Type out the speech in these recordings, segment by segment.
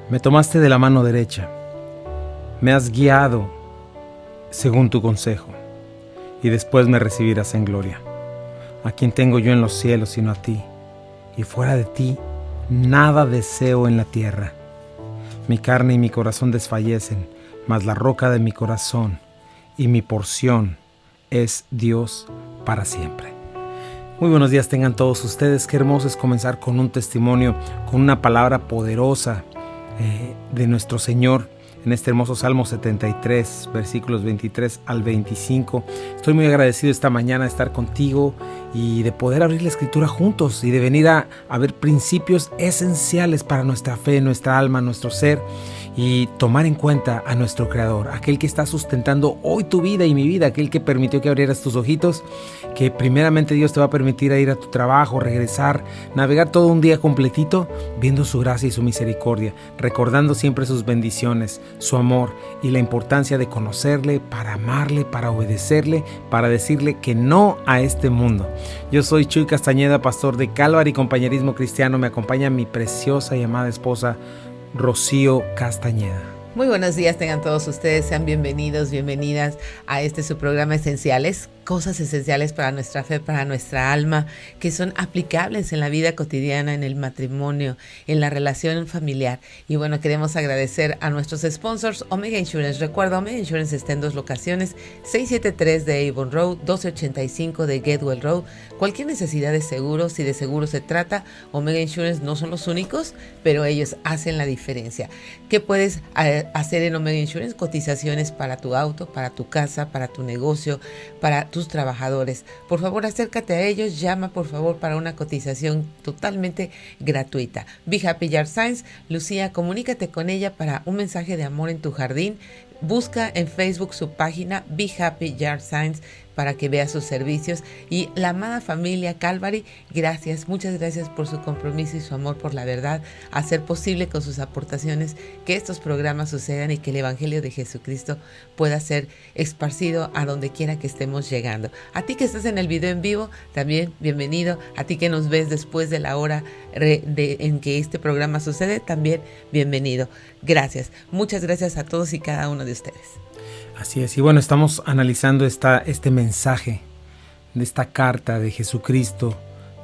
Me tomaste de la mano derecha, me has guiado según tu consejo, y después me recibirás en gloria. ¿A quién tengo yo en los cielos sino a ti? Y fuera de ti, nada deseo en la tierra. Mi carne y mi corazón desfallecen, mas la roca de mi corazón y mi porción es Dios para siempre. Muy buenos días tengan todos ustedes. Qué hermoso es comenzar con un testimonio, con una palabra poderosa de nuestro Señor en este hermoso Salmo 73, versículos 23 al 25. Estoy muy agradecido esta mañana de estar contigo y de poder abrir la Escritura juntos y de venir a ver principios esenciales para nuestra fe, nuestra alma, nuestro ser, y tomar en cuenta a nuestro Creador, aquel que está sustentando hoy tu vida y mi vida, aquel que permitió que abrieras tus ojitos, que primeramente Dios te va a permitir ir a tu trabajo, regresar, navegar todo un día completito, viendo su gracia y su misericordia, recordando siempre sus bendiciones, su amor y la importancia de conocerle, para amarle, para obedecerle, para decirle que no a este mundo. Yo soy Chuy Castañeda, pastor de Calvary Compañerismo Cristiano. Me acompaña mi preciosa y amada esposa, Rocío Castañeda. Muy buenos días tengan todos ustedes, sean bienvenidos, bienvenidas a su programa Esenciales, cosas esenciales para nuestra fe, para nuestra alma, que son aplicables en la vida cotidiana, en el matrimonio, en la relación familiar. Y bueno, queremos agradecer a nuestros sponsors, Omega Insurance. Recuerda, Omega Insurance está en dos locaciones, 673 de Avon Road, 1285 de Getwell Road. Cualquier necesidad de seguro, si de seguro se trata, Omega Insurance no son los únicos, pero ellos hacen la diferencia. ¿Qué puedes hacer en Omega Insurance? Cotizaciones para tu auto, para tu casa, para tu negocio, para tus trabajadores. Por favor, acércate a ellos, llama por favor para una cotización totalmente gratuita. Be Happy Yard Signs, Lucía, comunícate con ella para un mensaje de amor en tu jardín. Busca en Facebook su página Be Happy Yard Signs para que vea sus servicios. Y la amada familia Calvary, gracias, muchas gracias por su compromiso y su amor por la verdad, hacer posible con sus aportaciones que estos programas sucedan y que el Evangelio de Jesucristo pueda ser esparcido a donde quiera que estemos llegando. A ti que estás en el video en vivo, también bienvenido. A ti que nos ves después de la hora en que este programa sucede, también bienvenido. Gracias, muchas gracias a todos y cada uno de ustedes. Así es, y bueno, estamos analizando este mensaje de esta carta de Jesucristo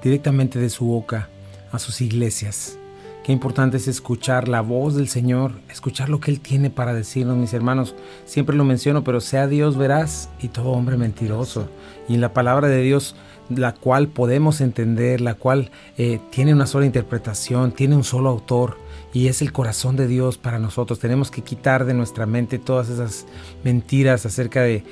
directamente de su boca a sus iglesias. Qué importante es escuchar la voz del Señor, escuchar lo que Él tiene para decirnos, mis hermanos. Siempre lo menciono, pero sea Dios veraz y todo hombre mentiroso. Y en la palabra de Dios, la cual podemos entender, la cual tiene una sola interpretación, tiene un solo autor, y es el corazón de Dios para nosotros. Tenemos que quitar de nuestra mente todas esas mentiras acerca de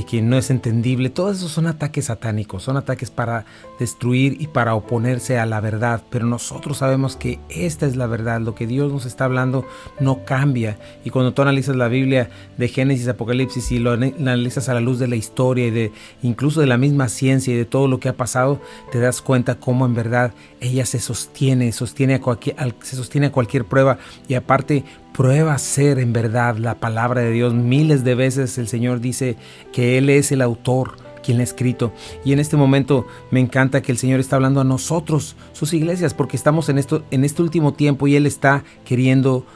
que no es entendible. Todos esos son ataques satánicos, son ataques para destruir y para oponerse a la verdad. Pero nosotros sabemos que esta es la verdad. Lo que Dios nos está hablando no cambia. Y cuando tú analizas la Biblia de Génesis, Apocalipsis, y lo analizas a la luz de la historia y incluso de la misma ciencia y de todo lo que ha pasado, te das cuenta cómo en verdad ella se sostiene a cualquier prueba, y aparte prueba ser en verdad la palabra de Dios. Miles de veces el Señor dice que Él es el autor, quien la ha escrito. Y en este momento me encanta que el Señor está hablando a nosotros, sus iglesias, porque estamos en este último tiempo y Él está queriendo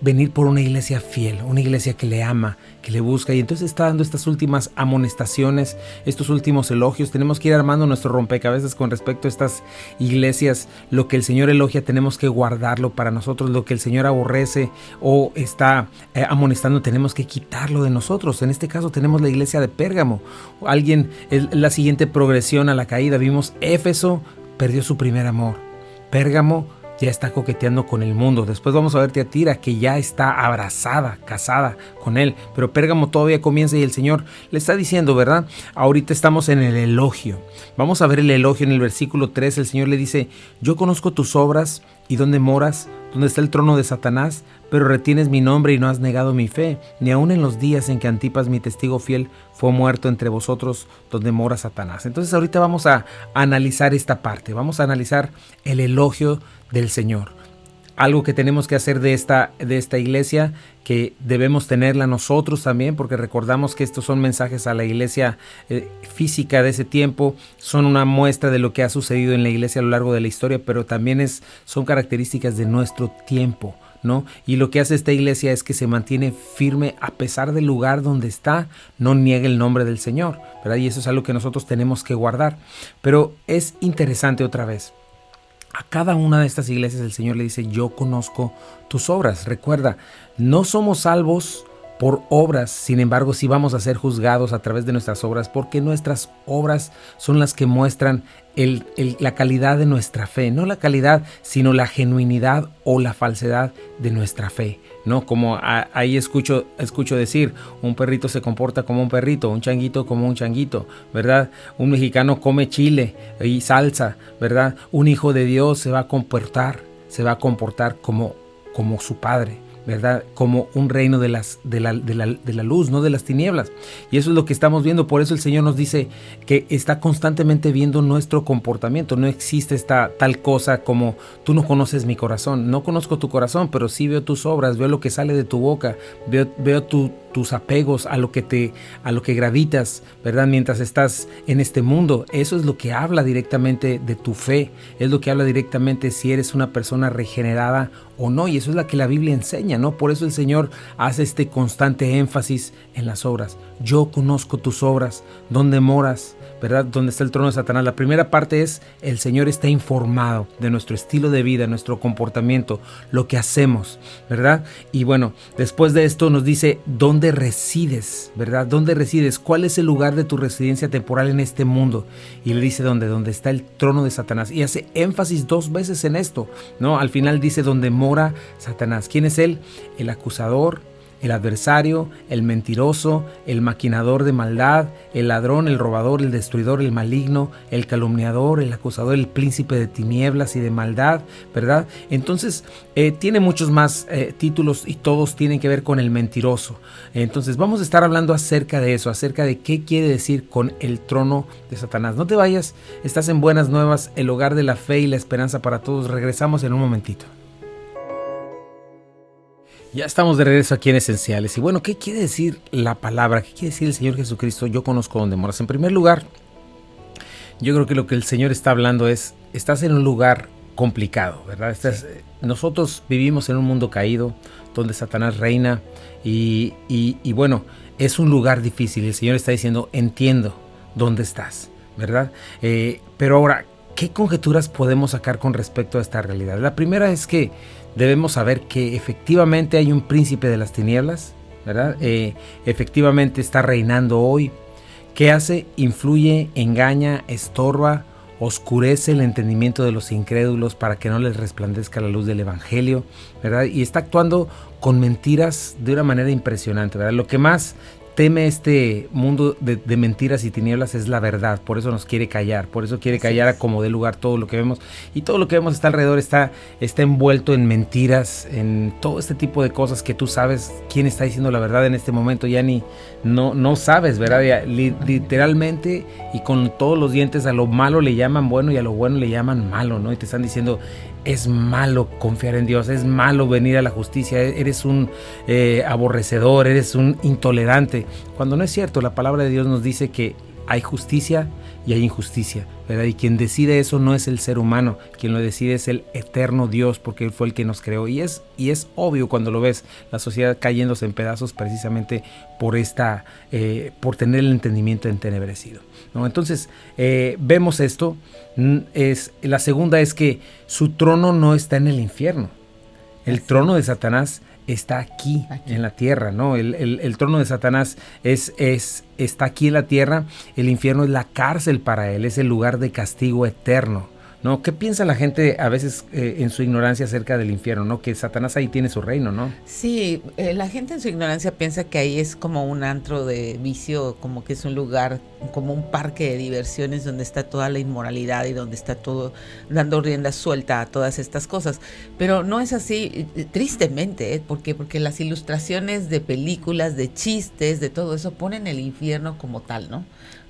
venir por una iglesia fiel, una iglesia que le ama, que le busca, y entonces está dando estas últimas amonestaciones, estos últimos elogios. Tenemos que ir armando nuestro rompecabezas con respecto a estas iglesias. Lo que el Señor elogia tenemos que guardarlo para nosotros, lo que el Señor aborrece o está amonestando tenemos que quitarlo de nosotros. En este caso tenemos la iglesia de Pérgamo. La siguiente progresión a la caída. Vimos Éfeso perdió su primer amor, Pérgamo ya está coqueteando con el mundo. Después vamos a ver Tiatira, que ya está abrazada, casada con él. Pero Pérgamo todavía comienza y el Señor le está diciendo, ¿verdad? Ahorita estamos en el elogio. Vamos a ver el elogio en el versículo 3. El Señor le dice: yo conozco tus obras y dónde moras, dónde está el trono de Satanás, pero retienes mi nombre y no has negado mi fe, ni aun en los días en que Antipas, mi testigo fiel, fue muerto entre vosotros, donde mora Satanás. Entonces ahorita vamos a analizar esta parte, vamos a analizar el elogio del Señor. Algo que tenemos que hacer de esta iglesia, que debemos tenerla nosotros también, porque recordamos que estos son mensajes a la iglesia física de ese tiempo, son una muestra de lo que ha sucedido en la iglesia a lo largo de la historia, pero también son características de nuestro tiempo. ¿no? Y lo que hace esta iglesia es que se mantiene firme a pesar del lugar donde está, no niega el nombre del Señor, ¿verdad? Y eso es algo que nosotros tenemos que guardar. Pero es interesante otra vez. A cada una de estas iglesias el Señor le dice, yo conozco tus obras. Recuerda, no somos salvos por obras, sin embargo sí vamos a ser juzgados a través de nuestras obras, porque nuestras obras son las que muestran la calidad de nuestra fe, no la calidad, sino la genuinidad o la falsedad de nuestra fe, ¿no? Como ahí escucho decir, un perrito se comporta como un perrito, un changuito como un changuito, ¿verdad? Un mexicano come chile y salsa, ¿verdad? Un hijo de Dios se va a comportar como su padre, ¿verdad? Como un reino de la luz, no de las tinieblas. Y eso es lo que estamos viendo. Por eso el Señor nos dice que está constantemente viendo nuestro comportamiento. No existe esta tal cosa como tú no conoces mi corazón. No conozco tu corazón, pero sí veo tus obras, veo lo que sale de tu boca, veo tus apegos a lo que gravitas, ¿verdad? Mientras estás en este mundo. Eso es lo que habla directamente de tu fe. Es lo que habla directamente si eres una persona regenerada o no, y eso es lo que la Biblia enseña, ¿no? Por eso el Señor hace este constante énfasis en las obras. Yo conozco tus obras, dónde moras, ¿verdad? Dónde está el trono de Satanás. La primera parte es, el Señor está informado de nuestro estilo de vida, nuestro comportamiento, lo que hacemos, ¿verdad? Y bueno, después de esto nos dice, ¿dónde resides, verdad? ¿Dónde resides? ¿Cuál es el lugar de tu residencia temporal en este mundo? Y le dice, ¿dónde está el trono de Satanás? Y hace énfasis 2 veces en esto, ¿no? Al final dice, ¿dónde mora Satanás? ¿Quién es él? El acusador, el adversario, el mentiroso, el maquinador de maldad, el ladrón, el robador, el destruidor, el maligno, el calumniador, el acusador, el príncipe de tinieblas y de maldad, ¿verdad? Entonces, tiene muchos más títulos y todos tienen que ver con el mentiroso. Entonces, vamos a estar hablando acerca de eso, acerca de qué quiere decir con el trono de Satanás. No te vayas, estás en Buenas Nuevas, el hogar de la fe y la esperanza para todos. Regresamos en un momentito. Ya estamos de regreso aquí en Esenciales. Y bueno, ¿qué quiere decir la palabra? ¿Qué quiere decir el Señor Jesucristo? Yo conozco dónde moras. En primer lugar, yo creo que lo que el Señor está hablando es, estás en un lugar complicado, ¿verdad? Nosotros vivimos en un mundo caído, donde Satanás reina y bueno, es un lugar difícil. El Señor está diciendo, entiendo dónde estás, ¿verdad? Pero ahora, ¿qué conjeturas podemos sacar con respecto a esta realidad? La primera es que debemos saber que efectivamente hay un príncipe de las tinieblas, ¿verdad? Efectivamente está reinando hoy. ¿Qué hace? Influye, engaña, estorba, oscurece el entendimiento de los incrédulos para que no les resplandezca la luz del evangelio, ¿verdad? Y está actuando con mentiras de una manera impresionante, ¿verdad? Lo que más teme este mundo de mentiras y tinieblas es la verdad, por eso nos quiere callar, por eso quiere callar a como dé lugar todo lo que vemos, y todo lo que vemos está alrededor, está envuelto en mentiras, en todo este tipo de cosas que tú sabes quién está diciendo la verdad en este momento, ya no sabes, ¿verdad? Ya, literalmente y con todos los dientes, a lo malo le llaman bueno y a lo bueno le llaman malo, ¿no? Y te están diciendo, es malo confiar en Dios, es malo venir a la justicia, eres un aborrecedor, eres un intolerante. Cuando no es cierto, la palabra de Dios nos dice que hay justicia y hay injusticia, ¿verdad? Y quien decide eso no es el ser humano, quien lo decide es el eterno Dios, porque Él fue el que nos creó. Y es obvio cuando lo ves, la sociedad cayéndose en pedazos precisamente por tener el entendimiento entenebrecido, ¿no? Entonces, vemos esto. La segunda es que su trono no está en el infierno. El trono de Satanás está aquí en la tierra, ¿no? El trono de Satanás está aquí en la tierra. El infierno es la cárcel para él, es el lugar de castigo eterno, ¿no? ¿Qué piensa la gente a veces en su ignorancia acerca del infierno, ¿no? Que Satanás ahí tiene su reino, ¿no? Sí, la gente en su ignorancia piensa que ahí es como un antro de vicio, como que es un lugar, como un parque de diversiones donde está toda la inmoralidad y donde está todo dando rienda suelta a todas estas cosas. Pero no es así, tristemente, porque las ilustraciones de películas, de chistes, de todo eso ponen el infierno como tal, ¿no?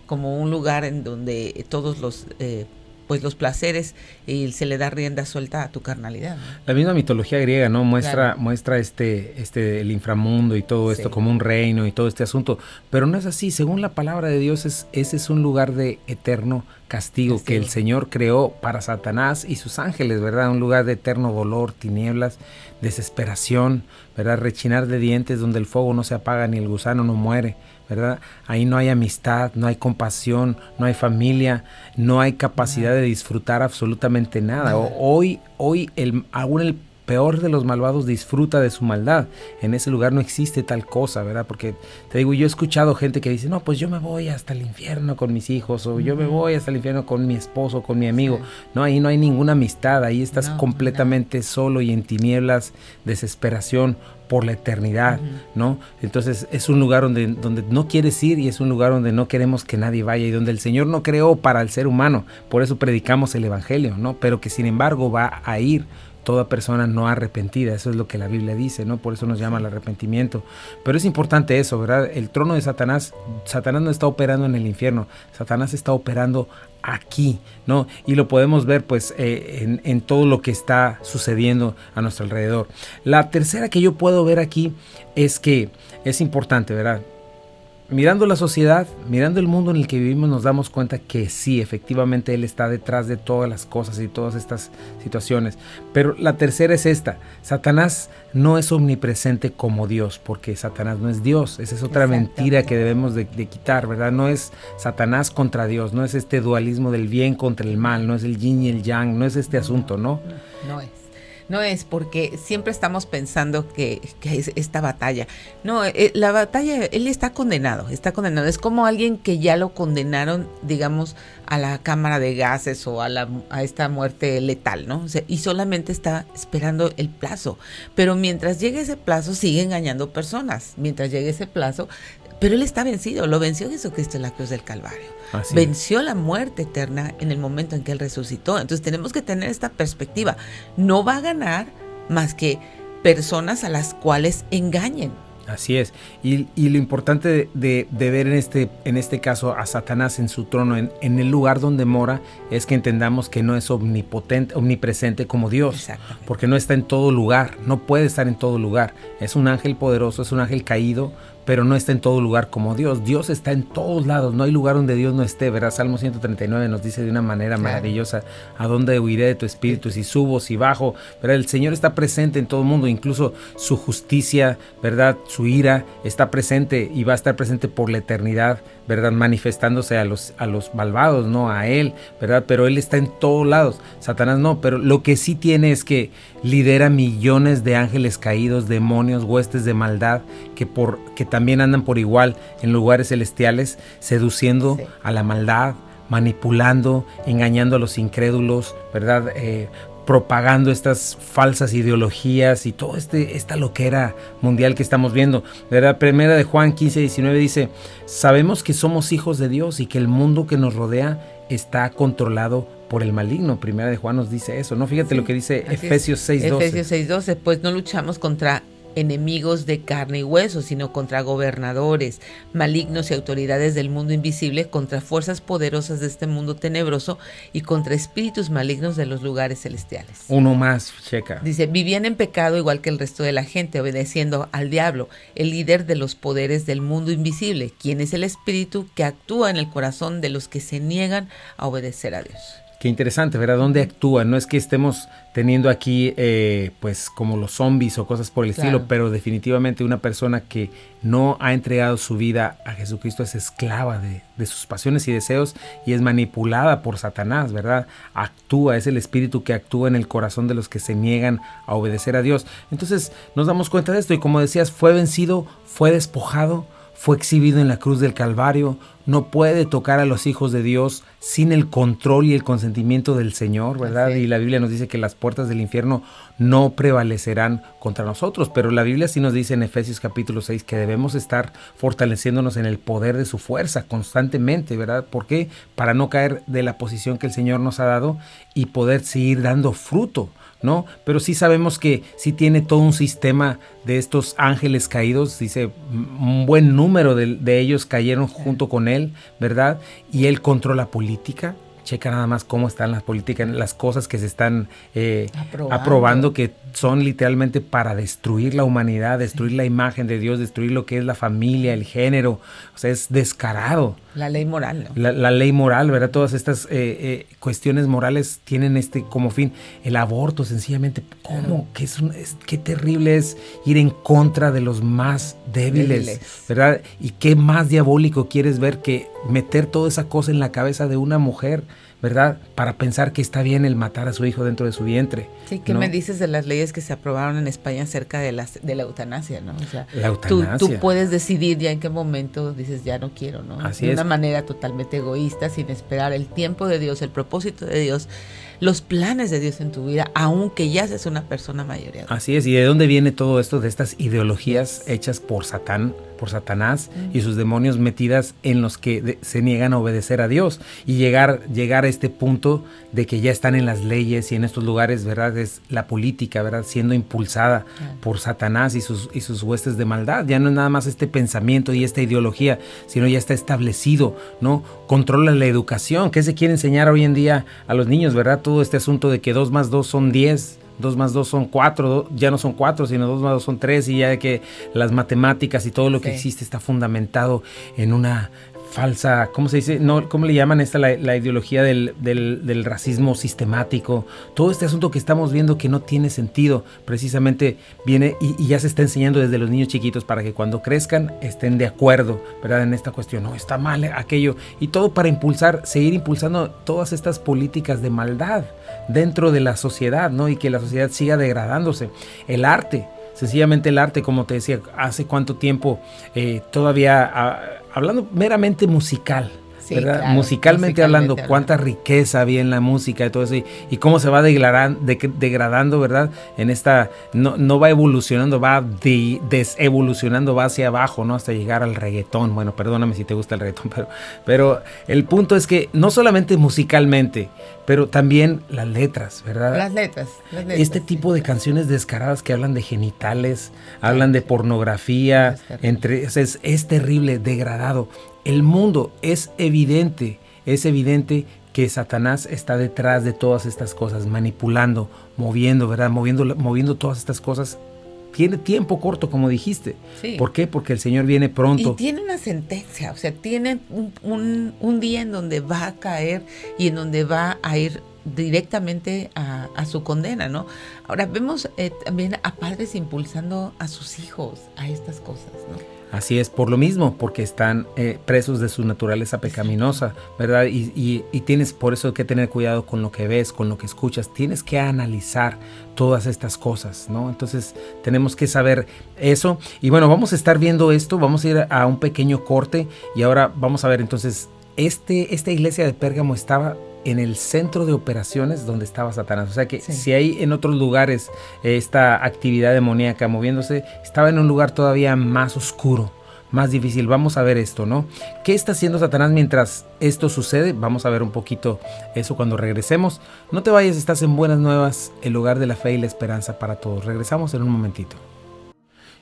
Como un lugar en donde todos los placeres y se le da rienda suelta a tu carnalidad, ¿no? La misma mitología griega, ¿no? Muestra el inframundo y todo esto como un reino y todo este asunto, pero no es así. Según la palabra de Dios, ese es un lugar de eterno castigo que el Señor creó para Satanás y sus ángeles, ¿verdad? Un lugar de eterno dolor, tinieblas. desesperación, ¿verdad? Rechinar de dientes donde el fuego no se apaga ni el gusano no muere, ¿verdad? Ahí no hay amistad, no hay compasión, no hay familia, no hay capacidad de disfrutar absolutamente nada. Hoy aún el peor de los malvados disfruta de su maldad. En ese lugar no existe tal cosa, ¿verdad? Porque te digo, yo he escuchado gente que dice, no, pues yo me voy hasta el infierno con mis hijos, o yo me voy hasta el infierno con mi esposo, con mi amigo. Sí. No, ahí no hay ninguna amistad, ahí estás completamente solo y en tinieblas, desesperación por la eternidad, ¿no? Entonces es un lugar donde no quieres ir y es un lugar donde no queremos que nadie vaya y donde el Señor no creó para el ser humano. Por eso predicamos el evangelio, ¿no? Pero que sin embargo va a ir toda persona no arrepentida, eso es lo que la Biblia dice, ¿no? Por eso nos llama al arrepentimiento. Pero es importante eso, ¿verdad? El trono de Satanás no está operando en el infierno, Satanás está operando aquí, ¿no? Y lo podemos ver pues en todo lo que está sucediendo a nuestro alrededor. La tercera que yo puedo ver aquí es que es importante, ¿verdad? Mirando la sociedad, mirando el mundo en el que vivimos, nos damos cuenta que sí, efectivamente Él está detrás de todas las cosas y todas estas situaciones. Pero la tercera es esta: Satanás no es omnipresente como Dios, porque Satanás no es Dios. Esa es otra mentira que debemos de quitar, ¿verdad? No es Satanás contra Dios, no es este dualismo del bien contra el mal, no es el yin y el yang, no es este asunto, ¿no? No es. No es porque siempre estamos pensando que es esta batalla. No, la batalla, él está condenado. Es como alguien que ya lo condenaron, digamos, a la cámara de gases o a esta muerte letal, ¿no? O sea, y solamente está esperando el plazo. Pero mientras llegue ese plazo, sigue engañando personas. Mientras llegue ese plazo, pero él está vencido. Lo venció Jesucristo en la cruz del Calvario. Venció la muerte eterna en el momento en que Él resucitó. Entonces tenemos que tener esta perspectiva. No va a ganar más que personas a las cuales engañen. Así es. Y lo importante de ver en este caso a Satanás en su trono, en el lugar donde mora, es que entendamos que no es omnipresente como Dios. Porque no está en todo lugar, no puede estar en todo lugar. Es un ángel poderoso, es un ángel caído, pero no está en todo lugar como Dios. Dios está en todos lados, no hay lugar donde Dios no esté, ¿verdad? Salmo 139 nos dice de una manera maravillosa: ¿a dónde huiré de tu espíritu? Si subo, si bajo, ¿verdad? El Señor está presente en todo el mundo, incluso su justicia, ¿verdad? Su ira está presente y va a estar presente por la eternidad, ¿verdad? Manifestándose a los malvados, ¿no? A Él, ¿verdad? Pero Él está en todos lados, Satanás no, pero lo que sí tiene es que lidera millones de ángeles caídos, demonios, huestes de maldad, que también andan por igual en lugares celestiales, seduciendo a la maldad, manipulando, engañando a los incrédulos, ¿verdad? Propagando estas falsas ideologías y todo esta loquera mundial que estamos viendo, ¿verdad? Primera de Juan 15:19 dice: sabemos que somos hijos de Dios y que el mundo que nos rodea está controlado por el maligno. Primera de Juan nos dice eso, ¿no? Fíjate lo que dice Efesios 6:12. Efesios 6:12, pues no luchamos contra enemigos de carne y hueso, sino contra gobernadores, malignos y autoridades del mundo invisible, contra fuerzas poderosas de este mundo tenebroso y contra espíritus malignos de los lugares celestiales. Uno más, checa. Dice: vivían en pecado igual que el resto de la gente, obedeciendo al diablo, el líder de los poderes del mundo invisible, quien es el espíritu que actúa en el corazón de los que se niegan a obedecer a Dios. Qué interesante, ¿verdad? ¿Dónde actúa? No es que estemos teniendo aquí pues como los zombies o cosas por el estilo, pero definitivamente una persona que no ha entregado su vida a Jesucristo es esclava de sus pasiones y deseos y es manipulada por Satanás, ¿verdad? Actúa, es el espíritu que actúa en el corazón de los que se niegan a obedecer a Dios. Entonces nos damos cuenta de esto y, como decías, fue vencido, fue despojado, fue exhibido en la cruz del Calvario. No puede tocar a los hijos de Dios sin el control y el consentimiento del Señor, ¿verdad? Y la Biblia nos dice que las puertas del infierno no prevalecerán contra nosotros, pero la Biblia sí nos dice en Efesios capítulo 6 que debemos estar fortaleciéndonos en el poder de su fuerza constantemente, ¿verdad? ¿Por qué? Para no caer de la posición que el Señor nos ha dado y poder seguir dando fruto, ¿no? Pero sí sabemos que sí tiene todo un sistema de estos ángeles caídos. Dice, un buen número de ellos cayeron junto con él, ¿verdad? Y él controla política, checa nada más cómo están las políticas, las cosas que se están aprobando, que son literalmente para destruir la humanidad, destruir la imagen de Dios, destruir lo que es la familia, el género. O sea, es descarado. La ley moral, ¿no? La ley moral, ¿verdad? Todas estas cuestiones morales tienen como fin el aborto, sencillamente. ¿Cómo? Qué terrible es ir en contra de los más débiles, ¿verdad? Y qué más diabólico quieres ver que meter toda esa cosa en la cabeza de una mujer, ¿verdad? Para pensar que está bien el matar a su hijo dentro de su vientre. Sí, ¿qué me dices de las leyes que se aprobaron en España acerca de la eutanasia, ¿no? O sea, la eutanasia. Tú puedes decidir ya en qué momento dices, ya no quiero, ¿no? Así de una manera totalmente egoísta, sin esperar el tiempo de Dios, el propósito de Dios, los planes de Dios en tu vida, aunque ya seas una persona mayor. Así es. ¿Y de dónde viene todo esto? De estas ideologías hechas por Satanás y sus demonios metidas en los que se niegan a obedecer a Dios, y llegar a este punto de que ya están en las leyes y en estos lugares, ¿verdad? Es la política, ¿verdad? Siendo impulsada por Satanás y sus huestes de maldad. Ya no es nada más este pensamiento y esta ideología, sino ya está establecido, ¿no? Controla la educación. ¿Qué se quiere enseñar hoy en día a los niños, ¿verdad? Todo este asunto de que 2 más 2 son 10. 2 más 2 son 4, ya no son 4, sino 2 más 2 son 3, y ya de que las matemáticas y todo lo que existe está fundamentado en una falsa, ¿cómo se dice? No, ¿cómo le llaman la ideología del racismo sistemático? Todo este asunto que estamos viendo que no tiene sentido, precisamente viene y ya se está enseñando desde los niños chiquitos para que cuando crezcan estén de acuerdo, ¿verdad? En esta cuestión, no, está mal aquello, y todo para seguir impulsando todas estas políticas de maldad dentro de la sociedad, ¿no? Y que la sociedad siga degradándose. El arte, sencillamente el arte, como te decía, hace cuánto tiempo todavía, hablando meramente musical, sí, ¿verdad? Claro, musicalmente hablando, cuánta riqueza había en la música y todo eso, y cómo se va degradando, ¿verdad? En esta, no va evolucionando, va desevolucionando, va hacia abajo, ¿no? Hasta llegar al reggaetón. Bueno, perdóname si te gusta el reggaetón, pero el punto es que no solamente musicalmente, pero también las letras, ¿verdad? Las letras. Este tipo de canciones descaradas que hablan de genitales, hablan de pornografía, es terrible, degradado. El mundo es evidente que Satanás está detrás de todas estas cosas, manipulando, moviendo, ¿verdad? Moviendo todas estas cosas. Tiene tiempo corto, como dijiste. Sí. ¿Por qué? Porque el Señor viene pronto. Y tiene una sentencia, o sea, tiene un día en donde va a caer y en donde va a ir directamente a su condena, ¿no? Ahora vemos también a padres impulsando a sus hijos a estas cosas, ¿no? Así es, por lo mismo, porque están presos de su naturaleza pecaminosa, ¿verdad? Y tienes por eso que tener cuidado con lo que ves, con lo que escuchas. Tienes que analizar todas estas cosas, ¿no? Entonces tenemos que saber eso. Y bueno, vamos a estar viendo esto, vamos a ir a un pequeño corte y ahora vamos a ver entonces, esta iglesia de Pérgamo estaba en el centro de operaciones donde estaba Satanás. O sea que si hay en otros lugares esta actividad demoníaca moviéndose, estaba en un lugar todavía más oscuro, más difícil. Vamos a ver esto, ¿no? ¿Qué está haciendo Satanás mientras esto sucede? Vamos a ver un poquito eso cuando regresemos. No te vayas, estás en Buenas Nuevas, el lugar de la fe y la esperanza para todos. Regresamos en un momentito.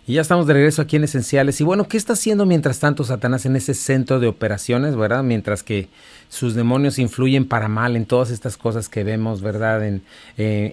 Y ya estamos de regreso aquí en Esenciales. Y bueno, ¿qué está haciendo mientras tanto Satanás en ese centro de operaciones, verdad? Mientras que sus demonios influyen para mal en todas estas cosas que vemos, ¿verdad?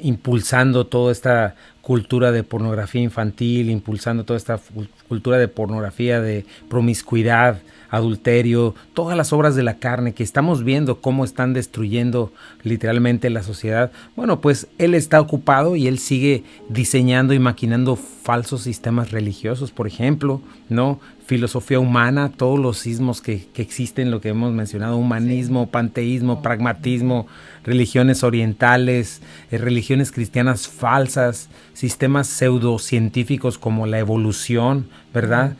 Impulsando toda esta cultura de pornografía infantil, impulsando toda esta cultura de pornografía, de promiscuidad, adulterio, todas las obras de la carne que estamos viendo cómo están destruyendo literalmente la sociedad. Bueno, pues él está ocupado y él sigue diseñando y maquinando falsos sistemas religiosos, por ejemplo, ¿no? Filosofía humana, todos los sismos que existen, lo que hemos mencionado, humanismo, panteísmo, pragmatismo, religiones orientales, religiones cristianas falsas, sistemas pseudocientíficos como la evolución, ¿verdad?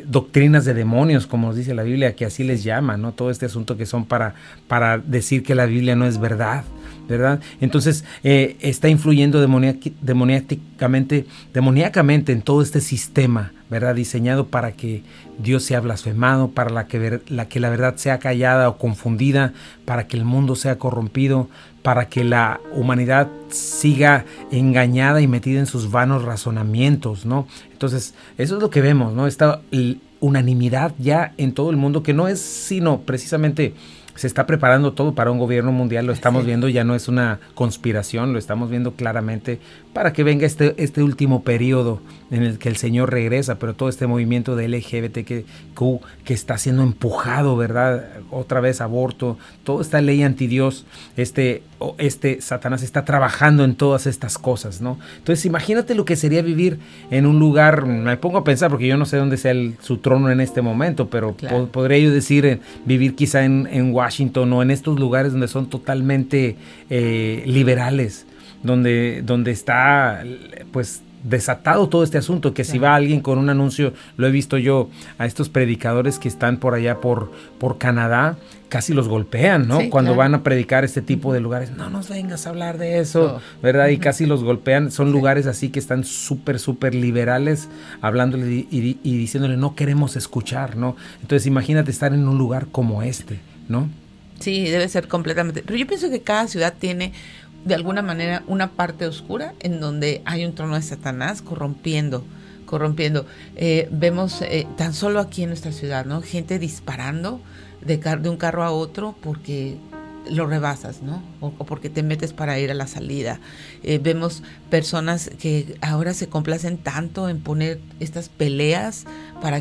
Doctrinas de demonios, como nos dice la Biblia, que así les llama, ¿no? Todo este asunto que son para decir que la Biblia no es verdad, ¿verdad? Entonces está influyendo demoníacamente en todo este sistema, ¿verdad? Diseñado para que Dios sea blasfemado, para que la verdad sea callada o confundida, para que el mundo sea corrompido, para que la humanidad siga engañada y metida en sus vanos razonamientos, ¿no? Entonces, eso es lo que vemos, ¿no? Esta unanimidad ya en todo el mundo, que no es sino precisamente se está preparando todo para un gobierno mundial, lo estamos viendo, ya no es una conspiración, lo estamos viendo claramente para que venga este último periodo en el que el Señor regresa, pero todo este movimiento de LGBTQ que está siendo empujado, ¿verdad? Otra vez aborto, toda esta ley antidios, Satanás está trabajando en todas estas cosas, ¿no? Entonces imagínate lo que sería vivir en un lugar, me pongo a pensar porque yo no sé dónde sea su trono en este momento, pero claro, podría yo decir vivir quizá en Washington o en estos lugares donde son totalmente liberales, donde está pues desatado todo este asunto, que si va alguien con un anuncio, lo he visto yo a estos predicadores que están por allá por Canadá, casi los golpean, ¿no? Sí, cuando van a predicar este tipo de lugares, no nos vengas a hablar de eso, ¿verdad? Y casi los golpean, son lugares así que están súper liberales, hablándole y diciéndole no queremos escuchar, ¿no? Entonces imagínate estar en un lugar como este, ¿no? Sí, debe ser completamente, pero yo pienso que cada ciudad tiene de alguna manera una parte oscura en donde hay un trono de Satanás corrompiendo. Vemos tan solo aquí en nuestra ciudad, ¿no? Gente disparando de un carro a otro porque lo rebasas, ¿no? O porque te metes para ir a la salida. Vemos personas que ahora se complacen tanto en poner estas peleas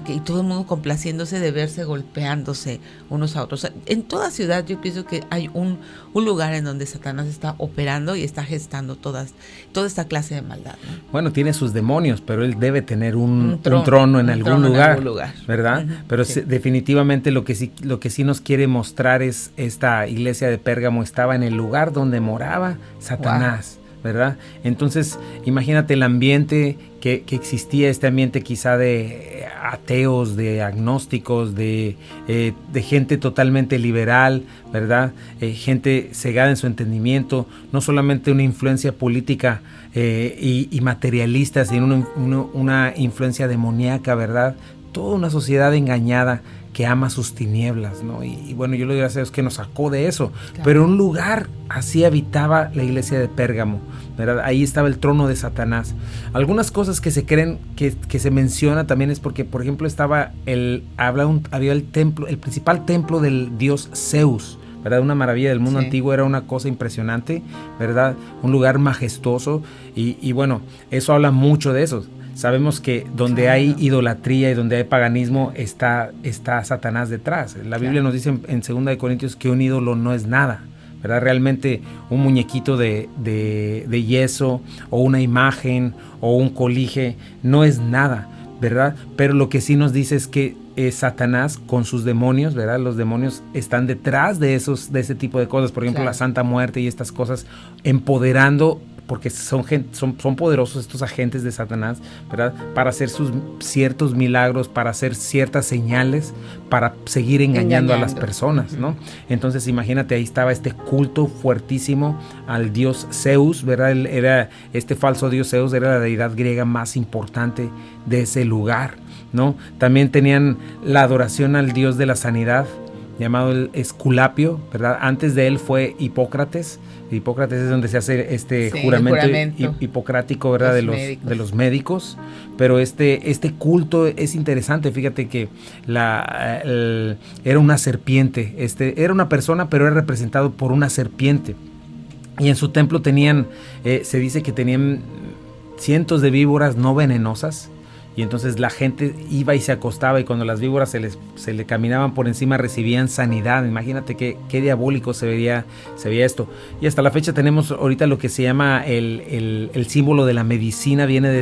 y todo el mundo complaciéndose de verse golpeándose unos a otros. En toda ciudad yo pienso que hay un lugar en donde Satanás está operando y está gestando toda esta clase de maldad, ¿no? Bueno, tiene sus demonios, pero él debe tener un trono en algún lugar, ¿verdad? Uh-huh, pero sí, definitivamente lo que sí nos quiere mostrar es esta iglesia de Pérgamo estaba en el lugar donde moraba Satanás. Wow. ¿Verdad? Entonces, imagínate el ambiente que existía, este ambiente quizá de ateos, de agnósticos, de gente totalmente liberal, ¿verdad? Gente cegada en su entendimiento, no solamente una influencia política y materialista, sino una influencia demoníaca, ¿verdad? Toda una sociedad engañada que ama sus tinieblas, ¿no? Y bueno, yo le doy gracias a Dios que nos sacó de eso. Claro. Pero en un lugar así habitaba la iglesia de Pérgamo, ¿verdad? Ahí estaba el trono de Satanás. Algunas cosas que se creen que se menciona también es porque, por ejemplo, había el templo, el principal templo del dios Zeus, ¿verdad? Una maravilla del mundo antiguo, era una cosa impresionante, ¿verdad? Un lugar majestuoso y bueno, eso habla mucho de eso. Sabemos que donde hay idolatría y donde hay paganismo está Satanás detrás. La Biblia nos dice en 2 Corintios que un ídolo no es nada, ¿verdad? Realmente un muñequito de yeso o una imagen o un colige no es nada, ¿verdad? Pero lo que sí nos dice es que Satanás con sus demonios, ¿verdad? Los demonios están detrás de ese tipo de cosas. Por ejemplo, la Santa Muerte y estas cosas, empoderando, porque son poderosos estos agentes de Satanás, ¿verdad? Para hacer sus ciertos milagros, para hacer ciertas señales, para seguir engañando a las personas, ¿no? Entonces imagínate, ahí estaba este culto fuertísimo al dios Zeus, ¿verdad? Este falso dios Zeus era la deidad griega más importante de ese lugar, ¿no? También tenían la adoración al dios de la sanidad, llamado el Esculapio, ¿verdad? Antes de él fue Hipócrates. Hipócrates es donde se hace juramento hipocrático, ¿verdad? De los médicos. Pero este culto es interesante. Fíjate que era una serpiente. Era una persona, pero era representado por una serpiente. Y en su templo se dice que tenían cientos de víboras no venenosas. Y entonces la gente iba y se acostaba y cuando las víboras se le caminaban por encima recibían sanidad. Imagínate qué diabólico se veía esto. Y hasta la fecha tenemos ahorita lo que se llama el símbolo de la medicina, viene de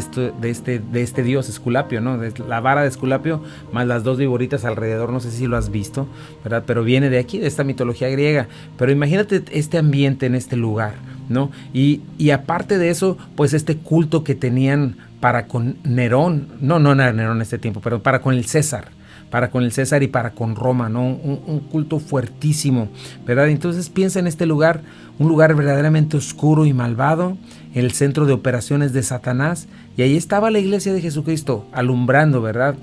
este dios Esculapio, ¿no? De la vara de Esculapio más las dos víboritas alrededor, no sé si lo has visto, ¿verdad? Pero viene de aquí, de esta mitología griega. Pero imagínate este ambiente en este lugar, ¿no? Y aparte de eso, pues este culto que tenían para con Nerón, no era Nerón en este tiempo, pero para con el César y para con Roma, ¿no? Un culto fuertísimo, ¿verdad? Entonces piensa en este lugar, un lugar verdaderamente oscuro y malvado, el centro de operaciones de Satanás, y ahí estaba la iglesia de Jesucristo alumbrando, ¿verdad?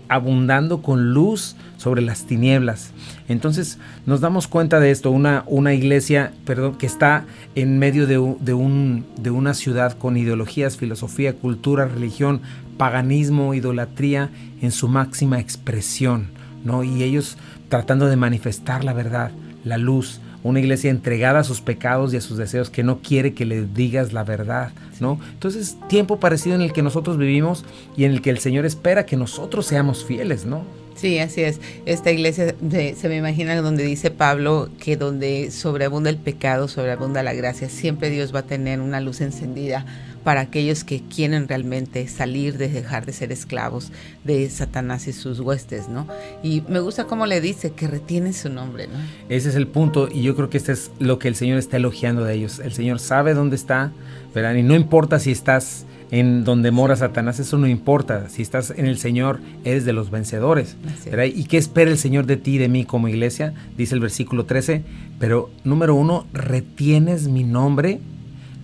Abundando con luz sobre las tinieblas. Entonces nos damos cuenta de esto, una iglesia, que está en medio de una ciudad con ideologías, filosofía, cultura, religión, paganismo, idolatría en su máxima expresión, ¿no? Y ellos tratando de manifestar la verdad la luz, una iglesia entregada a sus pecados y a sus deseos, que no quiere que le digas la verdad, ¿no? Entonces, tiempo parecido en el que nosotros vivimos y en el que el Señor espera que nosotros seamos fieles, ¿no? Sí, así es. Esta iglesia se me imagina donde dice Pablo que donde sobreabunda el pecado, sobreabunda la gracia. Siempre Dios va a tener una luz encendida para aquellos que quieren realmente salir de dejar de ser esclavos de Satanás y sus huestes, ¿no? Y me gusta cómo le dice que retiene su nombre, ¿no? Ese es el punto, y yo creo que este es lo que el Señor está elogiando de ellos. El Señor sabe dónde está, ¿verdad? Y no importa si estás en donde mora Satanás, eso no importa. Si estás en el Señor, eres de los vencedores, ¿verdad? ¿Y qué espera el Señor de ti y de mí como iglesia? Dice el versículo 13, pero número 1, retienes mi nombre,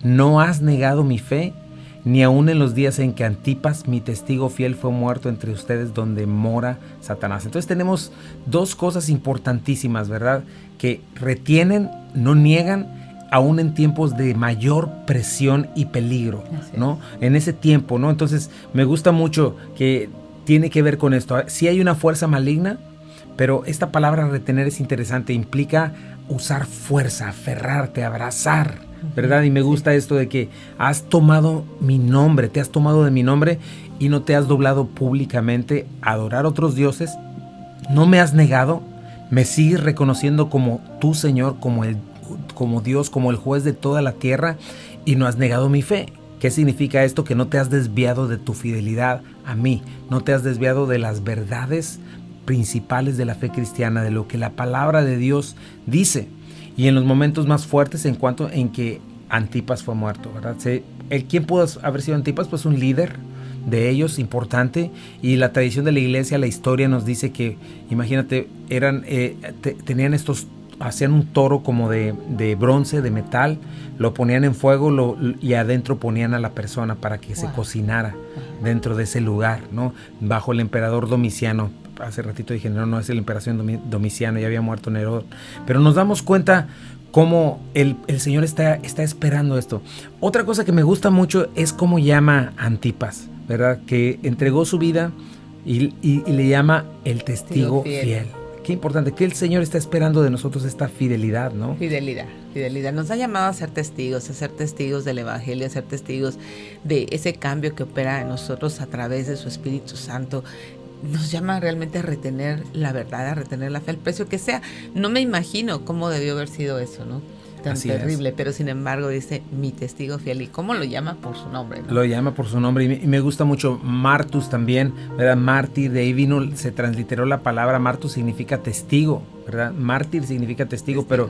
no has negado mi fe, ni aun en los días en que Antipas, mi testigo fiel, fue muerto entre ustedes donde mora Satanás. Entonces tenemos dos cosas importantísimas, ¿verdad? Que retienen, no niegan, aún en tiempos de mayor presión y peligro, ¿no? En ese tiempo, ¿no? Entonces, me gusta mucho que tiene que ver con esto. Sí hay una fuerza maligna, pero esta palabra retener es interesante. Implica usar fuerza, aferrarte, abrazar, ¿verdad? Y me gusta esto de que has tomado mi nombre, te has tomado de mi nombre y no te has doblado públicamente a adorar otros dioses. No me has negado, me sigues reconociendo como tu Señor, como Dios, como el juez de toda la tierra, y no has negado mi fe. ¿Qué significa esto? Que no te has desviado de tu fidelidad a mí, no te has desviado de las verdades principales de la fe cristiana, de lo que la palabra de Dios dice. Y en los momentos más fuertes, en cuanto en que Antipas fue muerto, ¿verdad? ¿Quién pudo haber sido Antipas? Pues un líder de ellos importante, y la tradición de la iglesia, la historia nos dice que, imagínate, tenían hacían un toro como de bronce, de metal, lo ponían en fuego y adentro ponían a la persona para que se cocinara dentro de ese lugar, ¿no? Bajo el emperador Domiciano. Hace ratito dije, no es el emperador Domiciano, ya había muerto Nerón. Pero nos damos cuenta cómo el Señor está esperando esto. Otra cosa que me gusta mucho es cómo llama a Antipas, ¿verdad? Que entregó su vida y le llama el testigo fiel. Qué importante, que el Señor está esperando de nosotros esta fidelidad, ¿no? Fidelidad. Nos ha llamado a ser testigos del Evangelio, a ser testigos de ese cambio que opera en nosotros a través de su Espíritu Santo. Nos llama realmente a retener la verdad, a retener la fe, al precio que sea. No me imagino cómo debió haber sido eso, ¿no? Tan Así terrible, es. Pero sin embargo dice mi testigo fiel. ¿Y cómo lo llama? Por su nombre, ¿no? Lo llama por su nombre, y me gusta mucho Martus también, ¿verdad? Mártir, de ahí vino, se transliteró la palabra Martus, significa testigo, ¿verdad? Mártir significa testigo. Pero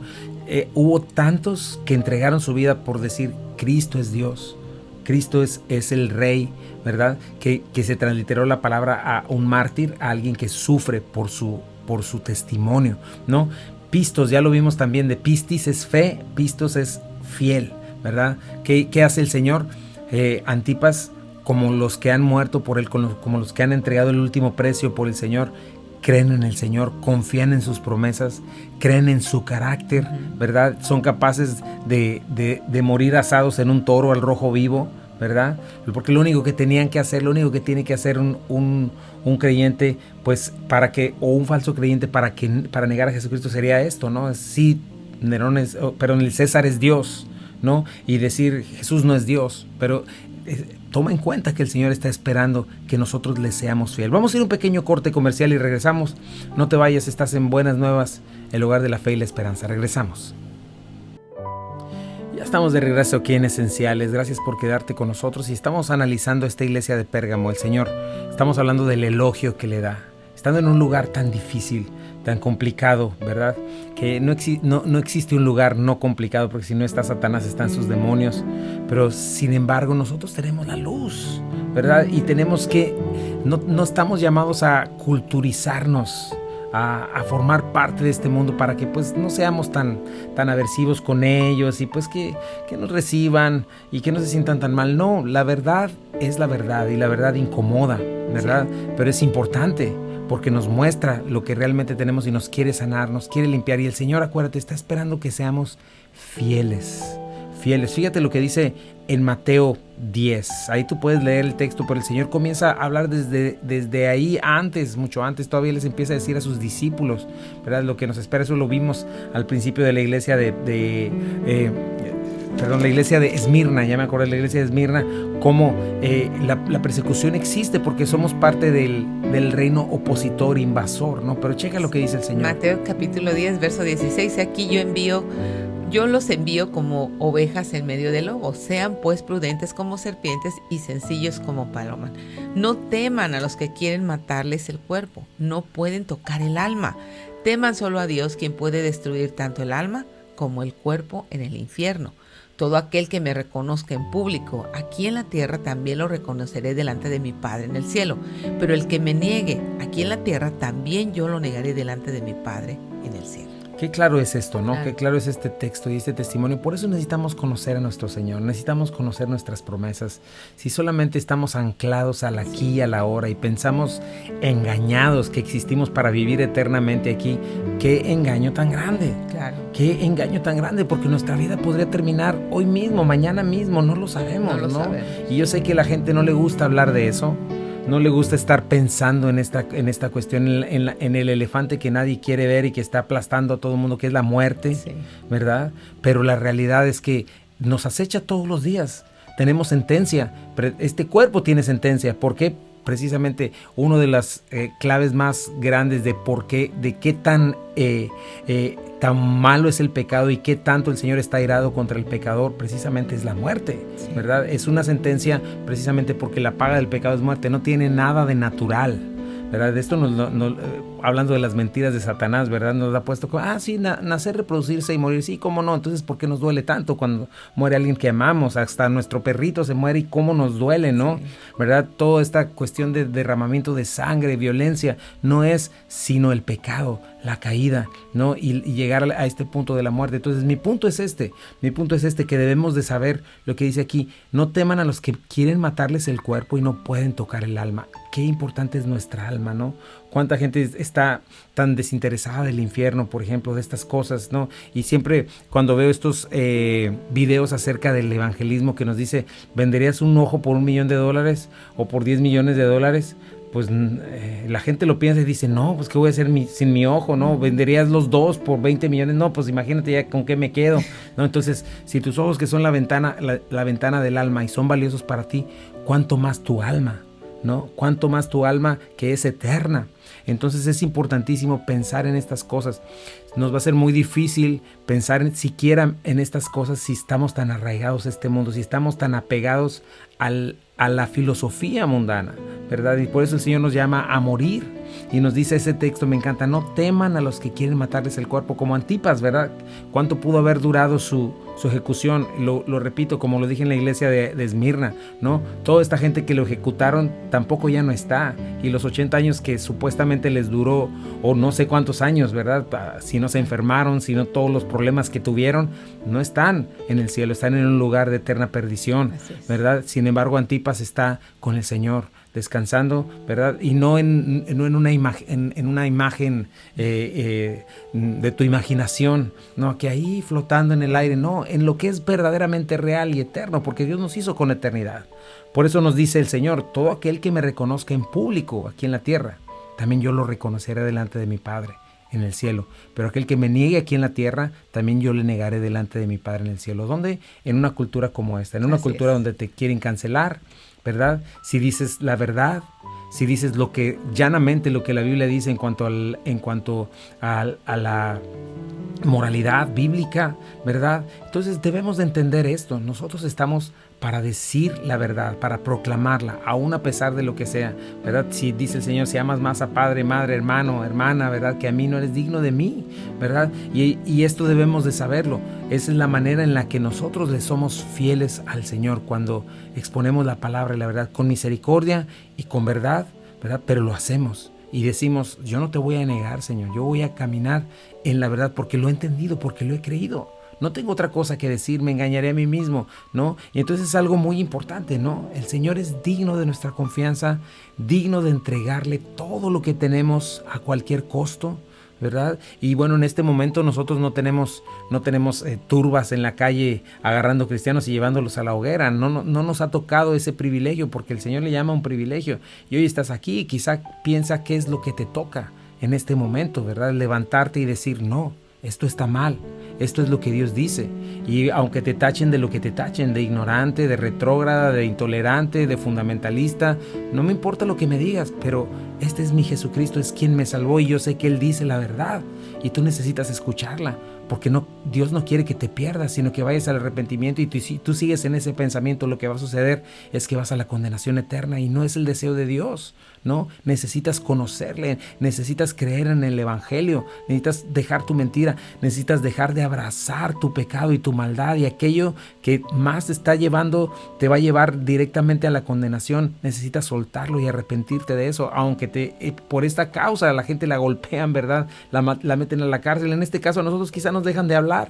hubo tantos que entregaron su vida por decir Cristo es Dios, Cristo es el Rey, ¿verdad? Que se transliteró la palabra a un mártir, a alguien que sufre por su testimonio, ¿no? Pistos, ya lo vimos también, de pistis es fe, pistos es fiel, ¿verdad? ¿Qué hace el Señor? Antipas, como los que han muerto por él, como los que han entregado el último precio por el Señor, creen en el Señor, confían en sus promesas, creen en su carácter, ¿verdad? Son capaces de morir asados en un toro al rojo vivo, ¿verdad? Porque lo único que tenían que hacer, lo único que tiene que hacer un creyente, pues o un falso creyente para negar a Jesucristo sería esto, ¿no? Sí, Nerón pero el César es Dios, ¿no? Y decir Jesús no es Dios, pero toma en cuenta que el Señor está esperando que nosotros le seamos fiel. Vamos a ir a un pequeño corte comercial y regresamos. No te vayas, estás en Buenas Nuevas, el hogar de la fe y la esperanza. Regresamos. Ya estamos de regreso aquí en Esenciales. Gracias por quedarte con nosotros, y estamos analizando esta iglesia de Pérgamo. El Señor, estamos hablando del elogio que le da, estando en un lugar tan difícil, tan complicado, ¿verdad? Que no existe un lugar no complicado, porque si no está Satanás, están sus demonios. Pero sin embargo, nosotros tenemos la luz, ¿verdad? Y tenemos que, no estamos llamados a culturizarnos, a formar parte de este mundo, para que pues no seamos tan aversivos con ellos, y pues que nos reciban y que no se sientan tan mal. No, la verdad es la verdad, y la verdad incomoda, ¿verdad? Sí. Pero es importante, porque nos muestra lo que realmente tenemos y nos quiere sanar, nos quiere limpiar. Y el Señor, acuérdate, está esperando que seamos fieles fieles. Fíjate lo que dice en Mateo 10. Ahí tú puedes leer el texto, pero el Señor comienza a hablar desde ahí antes, mucho antes. Todavía les empieza a decir a sus discípulos, ¿verdad? Lo que nos espera, eso lo vimos al principio de la iglesia la iglesia de Esmirna, ya me acordé, la iglesia de Esmirna, cómo la persecución existe porque somos parte del reino opositor, invasor, ¿no? Pero checa lo que dice el Señor. Mateo capítulo 10, verso 16, aquí yo los envío como ovejas en medio de lobos. Sean pues prudentes como serpientes y sencillos como palomas. No teman a los que quieren matarles el cuerpo, no pueden tocar el alma. Teman solo a Dios, quien puede destruir tanto el alma como el cuerpo en el infierno. Todo aquel que me reconozca en público aquí en la tierra, también lo reconoceré delante de mi Padre en el cielo. Pero el que me niegue aquí en la tierra, también yo lo negaré delante de mi Padre en el cielo. Qué claro es esto, ¿no? Qué claro es este texto y este testimonio. Por eso necesitamos conocer a nuestro Señor, necesitamos conocer nuestras promesas. Si solamente estamos anclados al aquí y a la hora y pensamos engañados que existimos para vivir eternamente aquí, qué engaño tan grande. Claro. Qué engaño tan grande, porque nuestra vida podría terminar hoy mismo, mañana mismo, no lo sabemos, ¿no? Sabemos. Y yo sé que a la gente no le gusta hablar de eso. No le gusta estar pensando en esta cuestión, en el elefante que nadie quiere ver y que está aplastando a todo el mundo, que es la muerte, sí, ¿verdad? Pero la realidad es que nos acecha todos los días. Tenemos sentencia. Este cuerpo tiene sentencia. ¿Por qué? Precisamente una de las claves más grandes de qué tan malo es el pecado y qué tanto el Señor está airado contra el pecador, precisamente es la muerte, sí, ¿verdad? Es una sentencia precisamente porque la paga del pecado es muerte, no tiene nada de natural, ¿verdad? De esto hablando de las mentiras de Satanás, ¿verdad? Nos ha puesto sí, nacer, reproducirse y morir, sí, ¿cómo no? Entonces, ¿por qué nos duele tanto cuando muere alguien que amamos? Hasta nuestro perrito se muere y cómo nos duele, ¿no? Sí. ¿Verdad? Toda esta cuestión de derramamiento de sangre, violencia, no es sino el pecado, la caída, ¿no? Y llegar a este punto de la muerte. Entonces, mi punto es este, que debemos de saber lo que dice aquí: no teman a los que quieren matarles el cuerpo y no pueden tocar el alma. Qué importante es nuestra alma, ¿no? Cuánta gente está tan desinteresada del infierno, por ejemplo, de estas cosas, ¿no? Y siempre cuando veo estos videos acerca del evangelismo que nos dice, ¿venderías un ojo por $1 millón o por $10 millones? Pues la gente lo piensa y dice, no, pues ¿qué voy a hacer sin mi ojo? ¿No? ¿Venderías los dos por 20 millones? No, pues imagínate ya con qué me quedo, ¿no? Entonces, si tus ojos, que son la ventana del alma y son valiosos para ti, ¿cuánto más tu alma? ¿No? Cuánto más tu alma, que es eterna. Entonces es importantísimo pensar en estas cosas. Nos va a ser muy difícil pensar siquiera en estas cosas si estamos tan arraigados a este mundo, si estamos tan apegados a la filosofía mundana, ¿verdad? Y por eso el Señor nos llama a morir. Y nos dice ese texto, me encanta: no teman a los que quieren matarles el cuerpo, como Antipas, ¿verdad? ¿Cuánto pudo haber durado su ejecución? Lo repito, como lo dije en la iglesia de Esmirna, ¿no? Toda esta gente que lo ejecutaron tampoco ya no está. Y los 80 años que supuestamente les duró, o no sé cuántos años, ¿verdad? Si no se enfermaron, si no todos los problemas que tuvieron, no están en el cielo, están en un lugar de eterna perdición, ¿verdad? Sin embargo, Antipas está con el Señor, descansando, ¿verdad? Y no en una imagen de tu imaginación, no, que ahí flotando en el aire, no, en lo que es verdaderamente real y eterno, porque Dios nos hizo con eternidad. Por eso nos dice el Señor: todo aquel que me reconozca en público aquí en la tierra, también yo lo reconoceré delante de mi Padre en el cielo. Pero aquel que me niegue aquí en la tierra, también yo le negaré delante de mi Padre en el cielo. ¿Dónde? En una cultura como esta, en una cultura donde te quieren cancelar, ¿verdad? Si dices la verdad, si dices llanamente lo que la Biblia dice en cuanto a la moralidad bíblica, ¿verdad? Entonces debemos de entender esto. Nosotros estamos para decir la verdad, para proclamarla, aún a pesar de lo que sea, ¿verdad? Si dice el Señor, si amas más a padre, madre, hermano, hermana, ¿verdad? Que a mí, no eres digno de mí, ¿verdad? Y esto debemos de saberlo. Esa es la manera en la que nosotros le somos fieles al Señor, cuando exponemos la palabra y la verdad con misericordia y con verdad, ¿verdad? Pero lo hacemos. Y decimos, yo no te voy a negar, Señor, yo voy a caminar en la verdad porque lo he entendido, porque lo he creído. No tengo otra cosa que decir, me engañaré a mí mismo, ¿no? Y entonces es algo muy importante, ¿no? El Señor es digno de nuestra confianza, digno de entregarle todo lo que tenemos a cualquier costo, ¿verdad? Y bueno, en este momento nosotros no tenemos turbas en la calle agarrando cristianos y llevándolos a la hoguera. No nos ha tocado ese privilegio, porque el Señor le llama un privilegio. Y hoy estás aquí y quizá piensa qué es lo que te toca en este momento, ¿verdad? Levantarte y decir, no, esto está mal. Esto es lo que Dios dice. Y aunque te tachen de lo que te tachen, de ignorante, de retrógrada, de intolerante, de fundamentalista, no me importa lo que me digas, pero este es mi Jesucristo, es quien me salvó, y yo sé que Él dice la verdad y tú necesitas escucharla, porque Dios no quiere que te pierdas, sino que vayas al arrepentimiento. Y si tú sigues en ese pensamiento, lo que va a suceder es que vas a la condenación eterna, y no es el deseo de Dios, ¿no? Necesitas conocerle, necesitas creer en el Evangelio, necesitas dejar tu mentira, necesitas dejar de abrazar tu pecado y tu maldad, y aquello que más te está llevando, te va a llevar directamente a la condenación. Necesitas soltarlo y arrepentirte de eso, aunque por esta causa la gente la golpean, ¿verdad? La meten a la cárcel. En este caso a nosotros quizá nos dejan de hablar,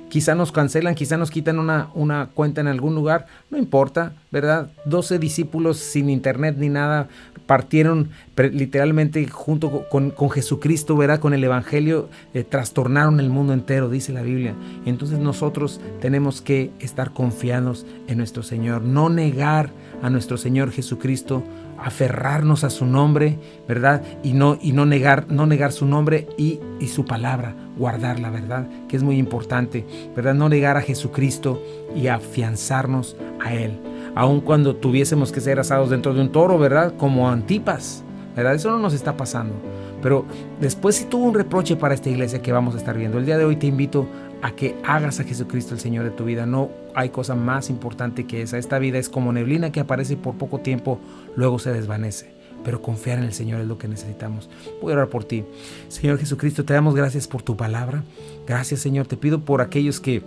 quizá nos cancelan, quizá nos quitan una cuenta en algún lugar, no importa, ¿verdad? 12 discípulos sin internet ni nada partieron literalmente junto con Jesucristo, ¿verdad? Con el Evangelio, trastornaron el mundo entero, dice la Biblia. Entonces nosotros tenemos que estar confiados en nuestro Señor, no negar a nuestro Señor Jesucristo, aferrarnos a su nombre, ¿verdad? Y no negar su nombre y su palabra, guardarla, ¿verdad? Que es muy importante, ¿verdad? No negar a Jesucristo y afianzarnos a Él. Aun cuando tuviésemos que ser asados dentro de un toro, ¿verdad? Como Antipas, ¿verdad? Eso no nos está pasando. Pero después sí tuvo un reproche para esta iglesia que vamos a estar viendo. El día de hoy te invito a que hagas a Jesucristo el Señor de tu vida. No hay cosa más importante que esa. Esta vida es como neblina que aparece por poco tiempo, luego se desvanece. Pero confiar en el Señor es lo que necesitamos. Voy a orar por ti. Señor Jesucristo, te damos gracias por tu palabra. Gracias, Señor. Te pido por aquellos que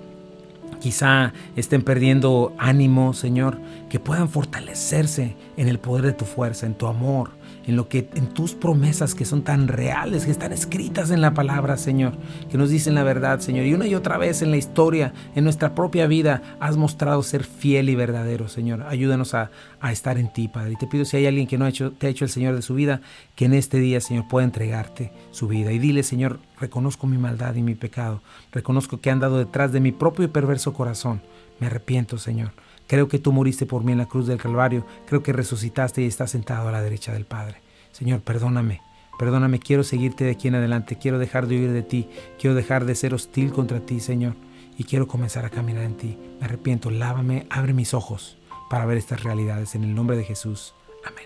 quizá estén perdiendo ánimo, Señor, que puedan fortalecerse en el poder de tu fuerza, en tu amor, en tus promesas que son tan reales, que están escritas en la palabra, Señor, que nos dicen la verdad, Señor. Y una y otra vez en la historia, en nuestra propia vida, has mostrado ser fiel y verdadero, Señor. Ayúdanos a estar en ti, Padre. Y te pido, si hay alguien que no te ha hecho el Señor de su vida, que en este día, Señor, pueda entregarte su vida. Y dile, Señor, reconozco mi maldad y mi pecado. Reconozco que he andado detrás de mi propio y perverso corazón. Me arrepiento, Señor. Creo que tú moriste por mí en la cruz del Calvario. Creo que resucitaste y estás sentado a la derecha del Padre. Señor, perdóname. Quiero seguirte de aquí en adelante. Quiero dejar de huir de ti. Quiero dejar de ser hostil contra ti, Señor. Y quiero comenzar a caminar en ti. Me arrepiento. Lávame, abre mis ojos para ver estas realidades. En el nombre de Jesús. Amén.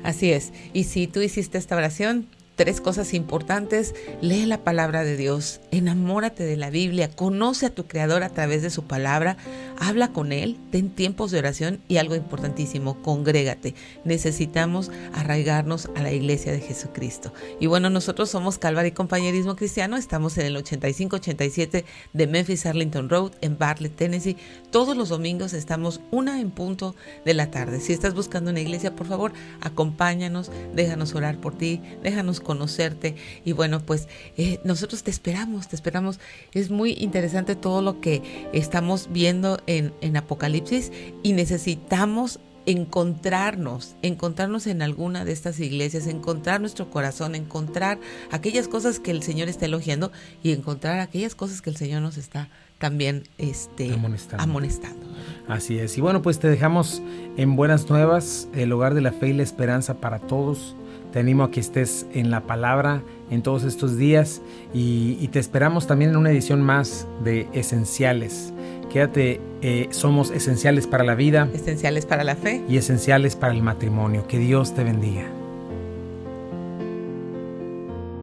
Así es. Y si tú hiciste esta oración, 3 cosas importantes: lee la palabra de Dios, enamórate de la Biblia, conoce a tu Creador a través de su palabra, habla con Él, ten tiempos de oración, y algo importantísimo, congrégate. Necesitamos arraigarnos a la iglesia de Jesucristo. Y bueno, nosotros somos Calvary Compañerismo Cristiano, estamos en el 8587 de Memphis Arlington Road en Bartlett, Tennessee. Todos los domingos estamos 1:00 p.m. Si estás buscando una iglesia, por favor, acompáñanos, déjanos orar por ti, déjanos conocerte. Y bueno, pues nosotros te esperamos. Es muy interesante todo lo que estamos viendo en Apocalipsis, y necesitamos encontrarnos en alguna de estas iglesias, encontrar nuestro corazón, encontrar aquellas cosas que el Señor está elogiando, y encontrar aquellas cosas que el Señor nos está también amonestando. Así es. Y bueno, pues te dejamos en buenas nuevas, el hogar de la fe y la esperanza para todos. Te animo a que estés en la palabra en todos estos días, y te esperamos también en una edición más de Esenciales. Quédate, somos esenciales para la vida, esenciales para la fe y esenciales para el matrimonio. Que Dios te bendiga.